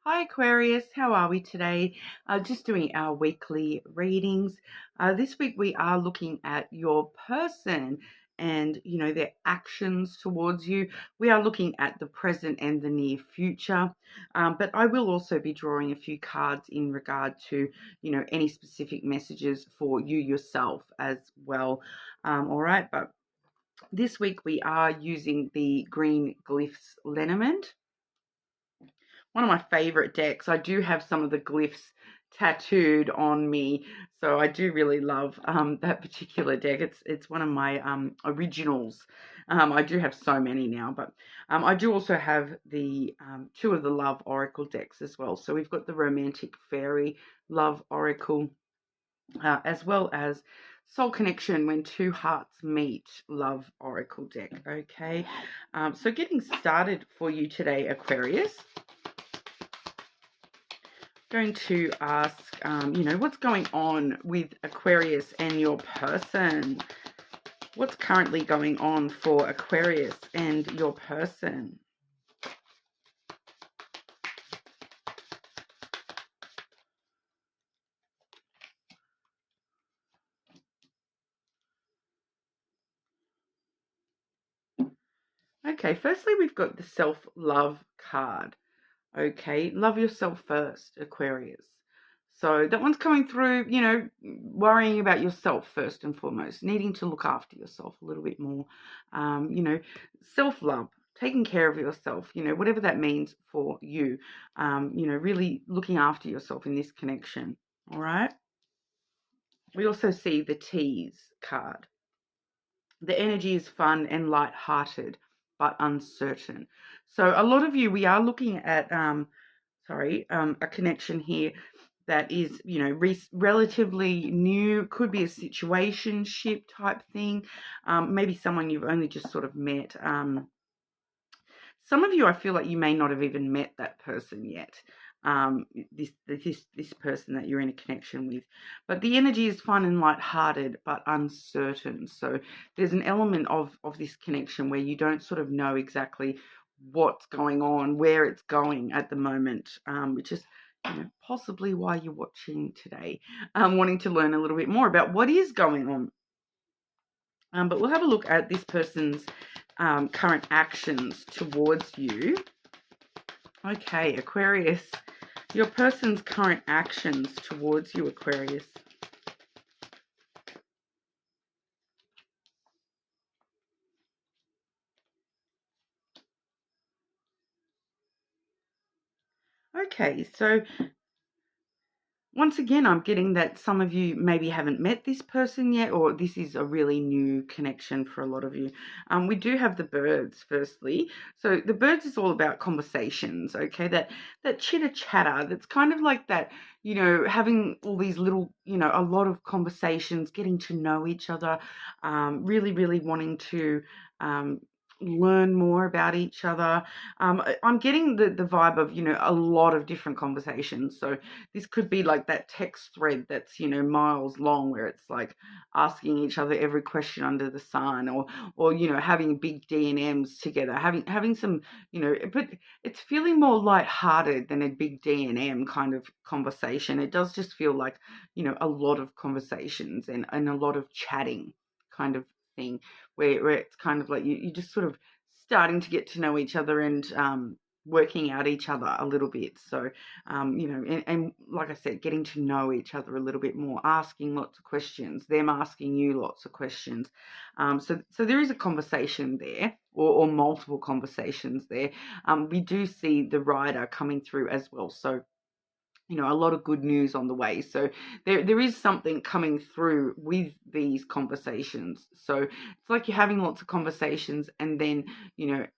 Hi Aquarius, how are we today? Just doing our weekly readings. This week we are looking at your person and their actions towards you. We are looking at the present and the near future, but I will also be drawing a few cards in regard to any specific messages for you yourself as well. All right, but this week we are using the Green Glyphs Lenormand, one of my favorite decks. I do have some of the glyphs tattooed on me, so I do really love that particular deck. It's one of my originals. I do have so many now, but I do also have the two of the Love Oracle decks as well. So we've got the Romantic Fairy Love Oracle, as well as Soul Connection When Two Hearts Meet Love Oracle deck. Okay, so getting started for you today, Aquarius. Going to ask, what's going on with Aquarius and your person? What's currently going on for Aquarius and your person? Okay, firstly, we've got the self-love card. Okay, love yourself first, Aquarius. So that one's coming through, worrying about yourself first and foremost, needing to look after yourself a little bit more, self-love, taking care of yourself, whatever that means for you, really looking after yourself in this connection, all right? We also see the Tease card. The energy is fun and light-hearted, but uncertain. So a lot of you, we are looking at, a connection here that is, relatively new. Could be a situationship type thing. Maybe someone you've only just sort of met. Some of you, I feel like you may not have even met that person yet. This person that you're in a connection with, but the energy is fun and light-hearted, but uncertain. So there's an element of this connection where you don't sort of know exactly what's going on, where it's going at the moment, which is possibly why you're watching today, wanting to learn a little bit more about what is going on. But we'll have a look at this person's current actions towards you. Okay, Aquarius, your person's current actions towards you, Aquarius. Okay, so once again, I'm getting that some of you maybe haven't met this person yet, or this is a really new connection for a lot of you. We do have the birds, firstly. So the birds is all about conversations, okay? That chitter-chatter, that's kind of like that, having all these little, a lot of conversations, getting to know each other, really, really wanting to learn more about each other. I'm getting the vibe of, a lot of different conversations. So this could be like that text thread that's, miles long, where it's like asking each other every question under the sun, or having big D&Ms together, having some, but it's feeling more lighthearted than a big D&M kind of conversation. It does just feel like, a lot of conversations and a lot of chatting kind of thing, where it's kind of like you just sort of starting to get to know each other and working out each other a little bit. So, and like I said, getting to know each other a little bit more, asking lots of questions, them asking you lots of questions. So there is a conversation there, or multiple conversations there. We do see the rider coming through as well. So, a lot of good news on the way. So there is something coming through with these conversations. So it's like you're having lots of conversations, and then, you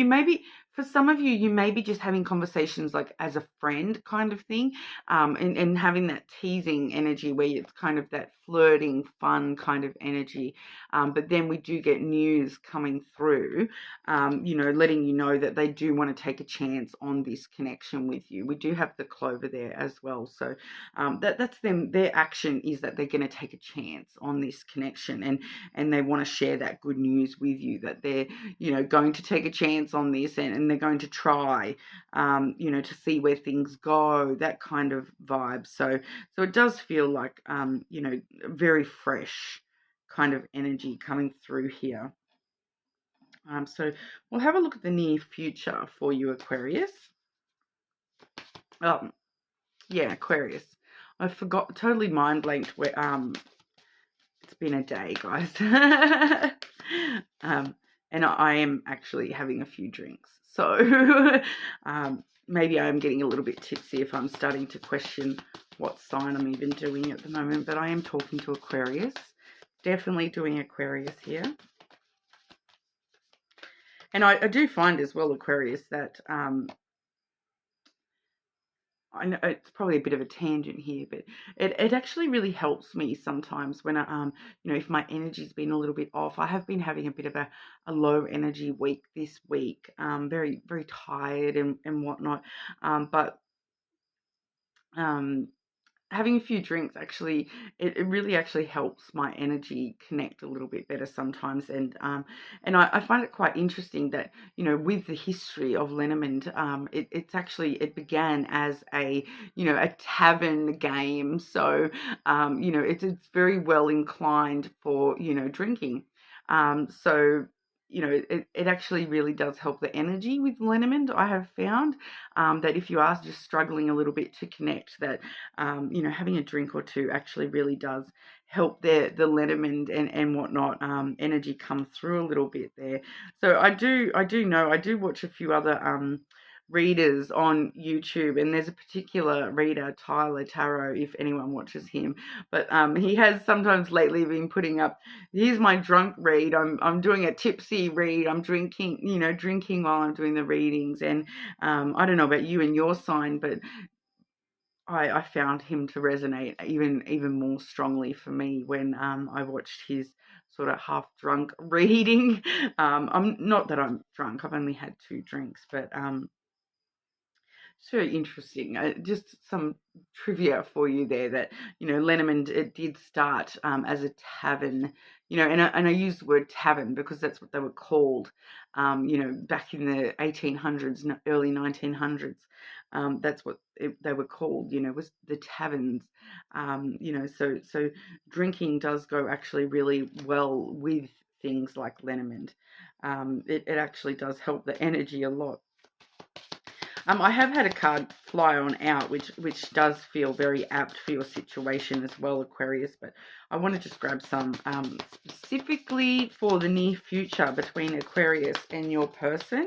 maybe, for some of you, you may be just having conversations like as a friend kind of thing, and having that teasing energy where it's kind of that flirting, fun kind of energy. But then we do get news coming through, letting you know that they do want to take a chance on this connection with you. We do have the Clover there as well. So that's them. Their action is that they're going to take a chance on this connection, and they want to share that good news with you, that they're, going to take a chance on this, and they're going to try, you know, to see where things go, that kind of vibe. So it does feel like, you know, very fresh kind of energy coming through here. So we'll have a look at the near future for you, Aquarius. Yeah, Aquarius. I forgot, totally mind blanked where, it's been a day, guys. And I am actually having a few drinks. So maybe I'm getting a little bit tipsy if I'm starting to question what sign I'm even doing at the moment. But I am talking to Aquarius. Definitely doing Aquarius here. And I do find as well, Aquarius, that I know it's probably a bit of a tangent here, but it actually really helps me sometimes when I, you know, if my energy's been a little bit off. I have been having a bit of a low energy week this week, very, very tired and whatnot. But having a few drinks actually, it really actually helps my energy connect a little bit better sometimes. And I find it quite interesting that, you know, with the history of lenormand, it began as a, you know, a tavern game. So you know, it's very well inclined for, you know, drinking. So you know, it actually really does help the energy with lenormand. I have found that if you are just struggling a little bit to connect, that you know, having a drink or two actually really does help the lenormand and whatnot energy come through a little bit there. So I do know, I do watch a few other readers on YouTube, and there's a particular reader, Tyler Tarot, if anyone watches him, but he has sometimes lately been putting up, here's my drunk read, I'm doing a tipsy read, I'm drinking, you know, drinking while I'm doing the readings. And I don't know about you and your sign, but I found him to resonate even more strongly for me when I watched his sort of half drunk reading. I'm not that I'm drunk, I've only had 2 drinks, but it's very interesting. Just some trivia for you there, that, you know, lenormand, it did start as a tavern, you know, and I use the word tavern because that's what they were called, you know, back in the 1800s, early 1900s. That's what they were called, you know, was the taverns. You know, so drinking does go actually really well with things like lenormand. It actually does help the energy a lot. I have had a card fly on out, which does feel very apt for your situation as well, Aquarius. But I want to just grab some specifically for the near future between Aquarius and your person.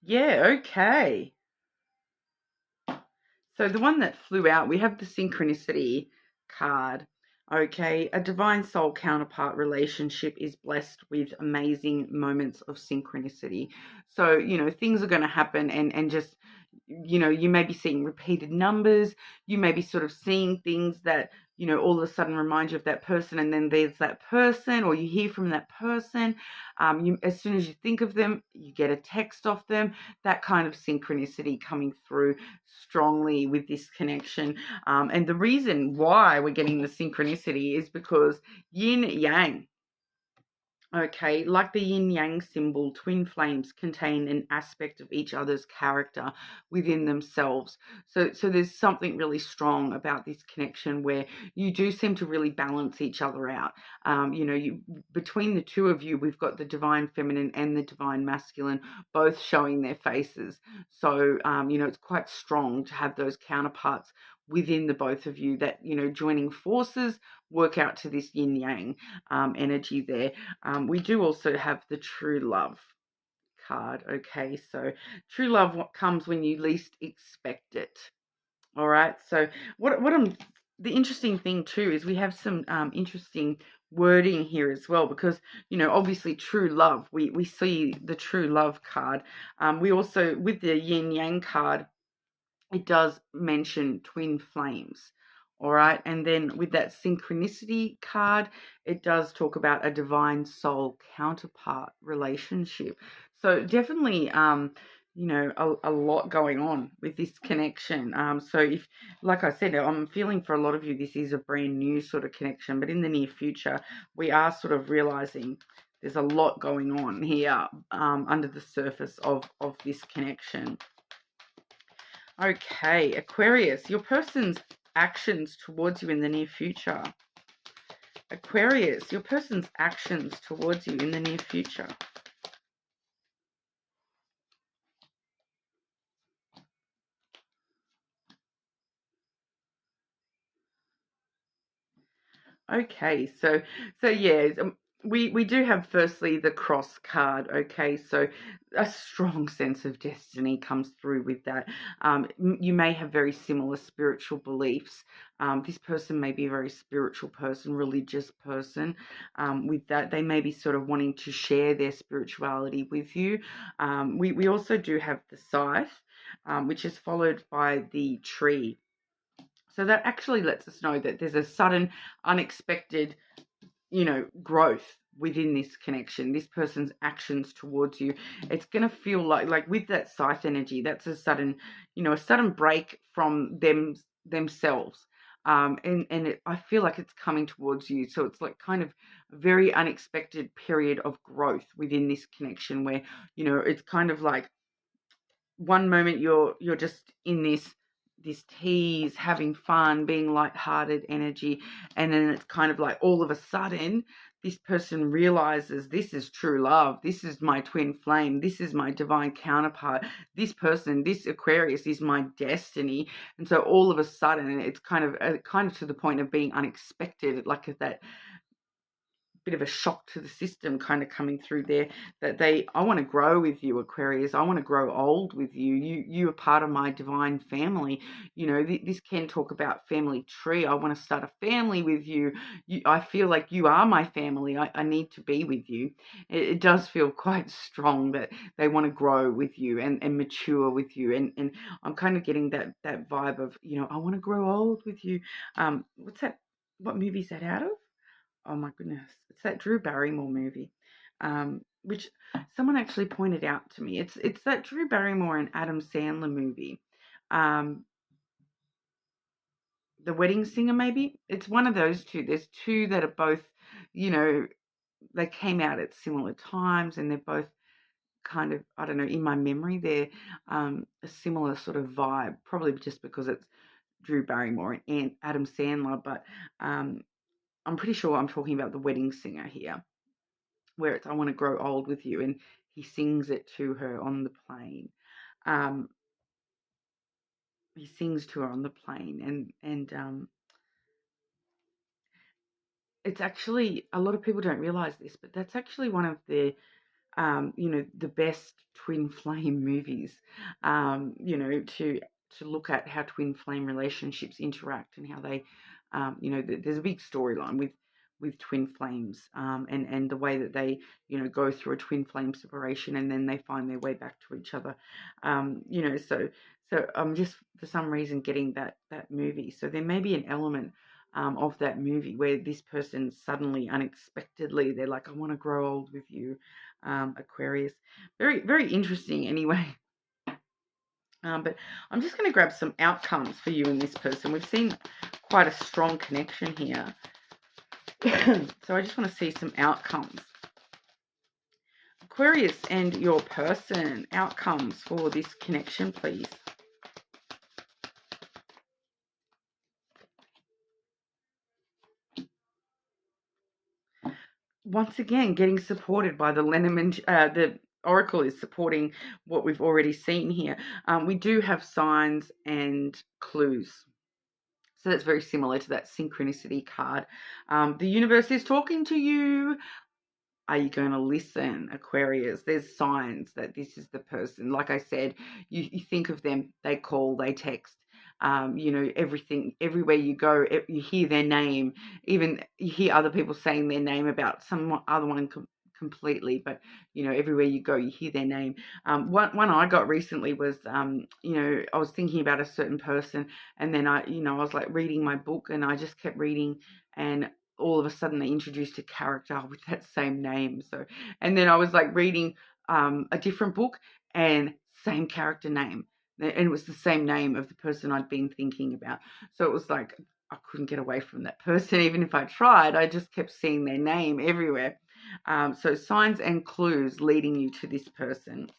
Yeah, okay. So the one that flew out, we have the synchronicity card. Okay, a divine soul counterpart relationship is blessed with amazing moments of synchronicity. So, you know, things are going to happen, and just, you know, you may be seeing repeated numbers. You may be sort of seeing things that, you know, all of a sudden remind you of that person, and then there's that person, or you hear from that person. As soon as you think of them, you get a text off them. That kind of synchronicity coming through strongly with this connection. And the reason why we're getting the synchronicity is because yin yang. Okay, like the yin-yang symbol, twin flames contain an aspect of each other's character within themselves. So there's something really strong about this connection where you do seem to really balance each other out. You know, between the two of you, we've got the divine feminine and the divine masculine both showing their faces. So, you know, it's quite strong to have those counterparts within the both of you that, you know, joining forces work out to this yin-yang energy there. We do also have the true love card. Okay, so true love, what comes when you least expect it. All right, so the interesting thing too is we have some interesting wording here as well, because, you know, obviously true love, we see the true love card. We also, with the yin yang card, it does mention twin flames. All right. And then with that synchronicity card, it does talk about a divine soul counterpart relationship. So definitely, you know, a lot going on with this connection. So if, like I said, I'm feeling for a lot of you, this is a brand new sort of connection, but in the near future, we are sort of realizing there's a lot going on here under the surface of this connection. Okay, Aquarius, your person's actions towards you in the near future. Aquarius, your person's actions towards you in the near future. Okay, so yeah, we do have firstly the cross card. Okay, so a strong sense of destiny comes through with that. You may have very similar spiritual beliefs. This person may be a very spiritual person, religious person. With that, they may be sort of wanting to share their spirituality with you. We also do have the scythe, which is followed by the tree. So that actually lets us know that there's a sudden, unexpected, you know, growth within this connection, this person's actions towards you. It's going to feel like with that scythe energy, that's a sudden, you know, a sudden break from themselves. I feel like it's coming towards you. So it's like kind of a very unexpected period of growth within this connection where, you know, it's kind of like one moment you're just in this tease, having fun, being lighthearted energy, and then it's kind of like all of a sudden this person realizes this is true love, this is my twin flame, this is my divine counterpart, this person, this Aquarius is my destiny. And so all of a sudden it's kind of to the point of being unexpected, like that bit of a shock to the system kind of coming through there, that I want to grow with you, Aquarius. I want to grow old with you. You are part of my divine family. You know, this can talk about family tree. I want to start a family with you. I feel like you are my family. I need to be with you. It does feel quite strong that they want to grow with you and mature with you. And I'm kind of getting that vibe of, you know, I want to grow old with you. What's that? What movie is that out of? Oh my goodness, it's that Drew Barrymore movie, which someone actually pointed out to me. It's that Drew Barrymore and Adam Sandler movie, um, The Wedding Singer. Maybe it's one of those two. There's two that are both, you know, they came out at similar times, and they're both kind of, I don't know, in my memory, they're a similar sort of vibe. Probably just because it's Drew Barrymore and Adam Sandler, but I'm pretty sure I'm talking about The Wedding Singer here, where it's I want to grow old with you, and he sings it to her on the plane. Um, he sings to her on the plane, and it's actually, a lot of people don't realize this, but that's actually one of the you know, the best twin flame movies. You know, to look at how twin flame relationships interact and how they, you know, there's a big storyline with twin flames, and the way that they, you know, go through a twin flame separation and then they find their way back to each other. You know, so I'm just for some reason getting that movie. So there may be an element of that movie where this person suddenly, unexpectedly, they're like, I want to grow old with you, Aquarius. Very, very interesting anyway. But I'm just going to grab some outcomes for you and this person. We've seen quite a strong connection here. So I just want to see some outcomes. Aquarius and your person, outcomes for this connection, please. Once again, getting supported by the lenormand, the oracle is supporting what we've already seen here. We do have signs and clues. So that's very similar to that synchronicity card. The universe is talking to you. Are you going to listen, Aquarius? There's signs that this is the person. Like I said, you think of them, they call, they text. You know, everything, everywhere you go, you hear their name. Even you hear other people saying their name about some other one completely, but you know, everywhere you go, you hear their name. One I got recently was, you know, I was thinking about a certain person, and then I was like reading my book, and I just kept reading, and all of a sudden they introduced a character with that same name. So, and then I was like reading a different book, and same character name. And it was the same name of the person I'd been thinking about. So it was like I couldn't get away from that person. Even if I tried, I just kept seeing their name everywhere. So signs and clues leading you to this person.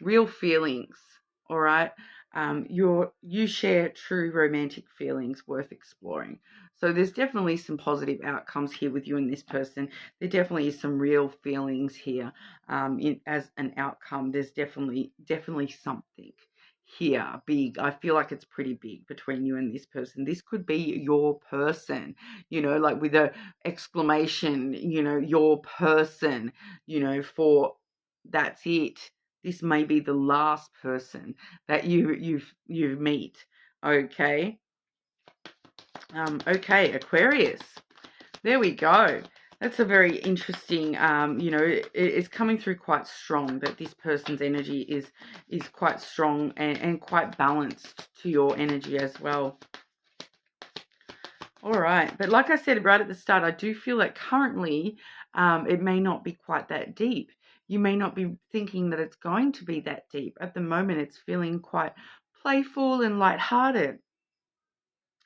Real feelings, all right? You share true romantic feelings worth exploring. So there's definitely some positive outcomes here with you and this person. There definitely is some real feelings here as an outcome. There's definitely something here big. I feel like it's pretty big between you and this person. This could be your person, like with a exclamation, your person, for that's it. This may be the last person that you meet. Okay. Okay, Aquarius. There we go. That's a very interesting, it's coming through quite strong that this person's energy is quite strong and quite balanced to your energy as well. All right. But like I said right at the start, I do feel that currently it may not be quite that deep. You may not be thinking that it's going to be that deep. At the moment, it's feeling quite playful and lighthearted.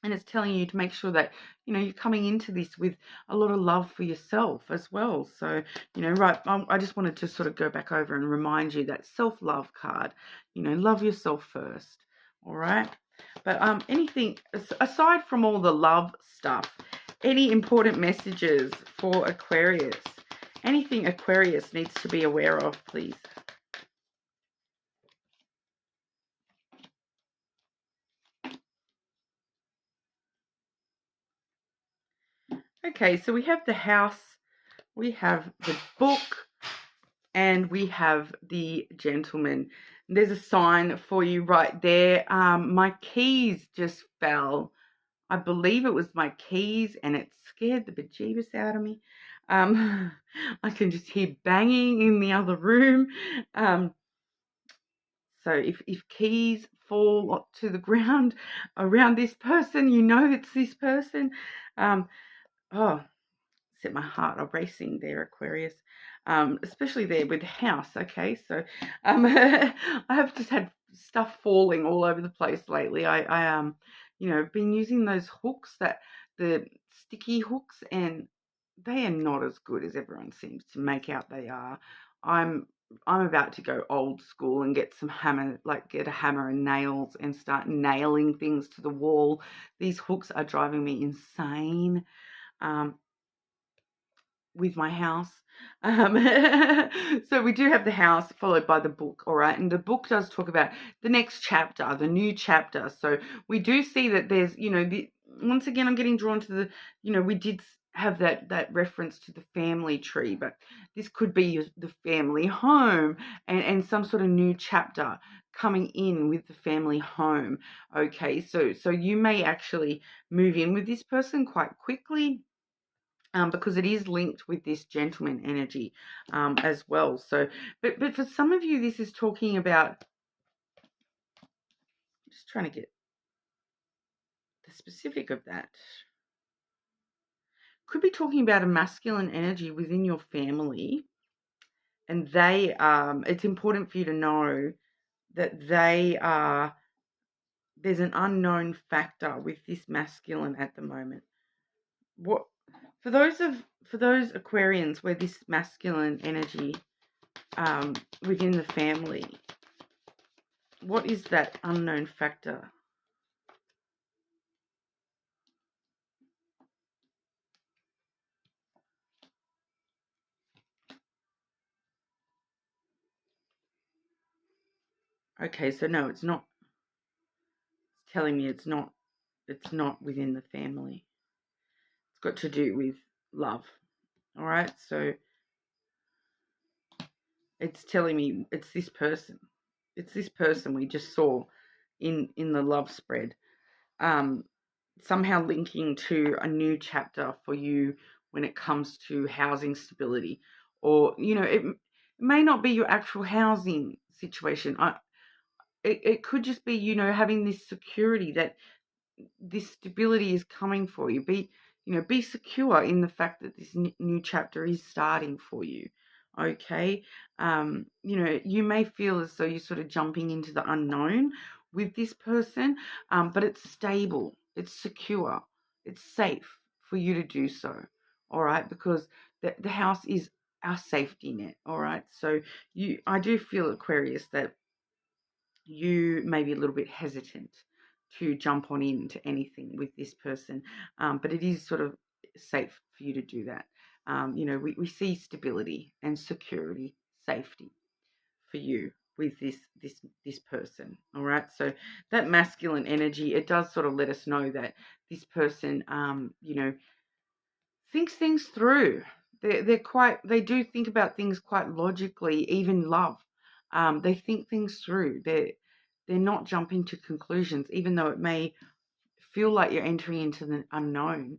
And it's telling you to make sure that, you're coming into this with a lot of love for yourself as well. So, right, I just wanted to sort of go back over and remind you that self-love card, love yourself first. All right. But anything, aside from all the love stuff, any important messages for Aquarius? Anything Aquarius needs to be aware of, please? Okay, so we have the house, we have the book, and we have the gentleman. There's a sign for you right there. My keys just fell. I believe it was my keys, and it scared the bejeebus out of me. I can just hear banging in the other room. So if keys fall to the ground around this person, it's this person. Set my heart racing there, Aquarius. Especially there with the house. Okay, so I have just had stuff falling all over the place lately. I been using those hooks, the sticky hooks, and they are not as good as everyone seems to make out they are. I'm about to go old school and get some hammer, get a hammer and nails and start nailing things to the wall. These hooks are driving me insane. With my house. So we do have the house followed by the book, all right? And the book does talk about the next chapter, the new chapter. So we do see that there's, once again, I'm getting drawn to the, we did have that reference to the family tree, but this could be the family home and some sort of new chapter coming in with the family home. Okay, so you may actually move in with this person quite quickly. Because it is linked with this gentleman energy as well. So, but for some of you, this is talking about, just trying to get the specific of that. Could be talking about a masculine energy within your family, and they, it's important for you to know that they are, there's an unknown factor with this masculine at the moment. What for those Aquarians where this masculine energy within the family, what is that unknown factor? Okay, so no, it's not. It's telling me it's not within the family. It's got to do with love. All right, so it's telling me it's this person. It's this person we just saw in the love spread. Somehow linking to a new chapter for you when it comes to housing stability, or it may not be your actual housing situation. It could just be having this security that this stability is coming for you. Be secure in the fact that this new chapter is starting for you. Okay. You know, you may feel as though you're sort of jumping into the unknown with this person, but it's stable, it's secure, it's safe for you to do so. All right, because the house is our safety net. All right, so I do feel, Aquarius, that you may be a little bit hesitant to jump on into anything with this person, but it is sort of safe for you to do that. You know, we see stability and security, safety for you with this person. All right, so that masculine energy, it does sort of let us know that this person, you know, thinks things through. They do think about things quite logically, even love. They think things through. They're not jumping to conclusions, even though it may feel like you're entering into the unknown.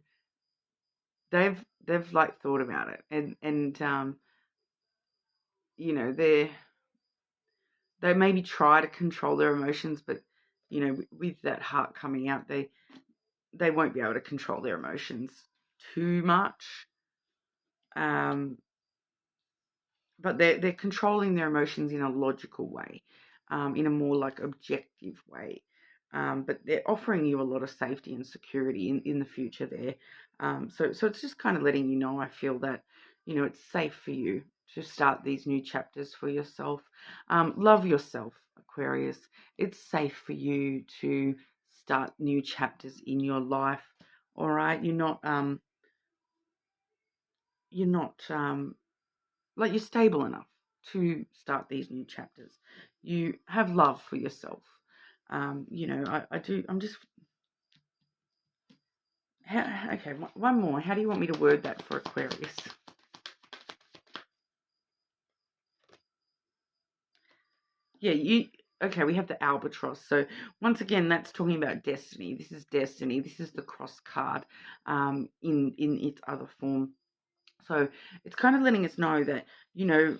They've like thought about it, and you know, they maybe try to control their emotions, but you know, with that heart coming out, they won't be able to control their emotions too much. Um, but they're controlling their emotions in a logical way, in a more like objective way. But they're offering you a lot of safety and security in the future there. So it's just kind of letting you know, I feel that, you know, it's safe for you to start these new chapters for yourself. Love yourself, Aquarius. It's safe for you to start new chapters in your life. All right, you're not like, you're stable enough to start these new chapters. You have love for yourself. You know, I do. I'm just okay. One more. How do you want me to word that for Aquarius? Yeah, you. Okay, we have the albatross. So once again, that's talking about destiny. This is destiny. This is the cross card, in its other form. So it's kind of letting us know that, you know,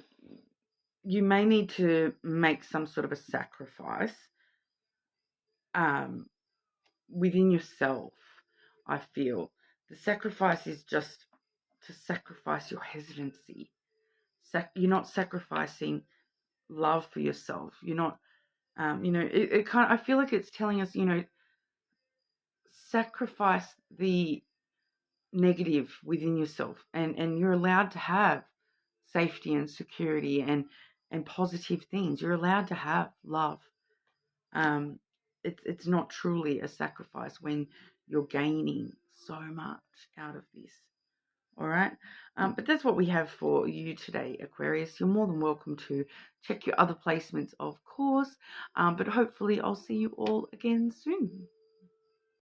you may need to make some sort of a sacrifice, um, within yourself. I feel the sacrifice is just to sacrifice your hesitancy. You're not sacrificing love for yourself. You're not, you know, it kind of, I feel like it's telling us, you know, sacrifice the negative within yourself, and you're allowed to have safety and security and positive things. You're allowed to have love. Um, it's not truly a sacrifice when you're gaining so much out of this. All right. But that's what we have for you today, Aquarius. You're more than welcome to check your other placements, of course. But hopefully I'll see you all again soon.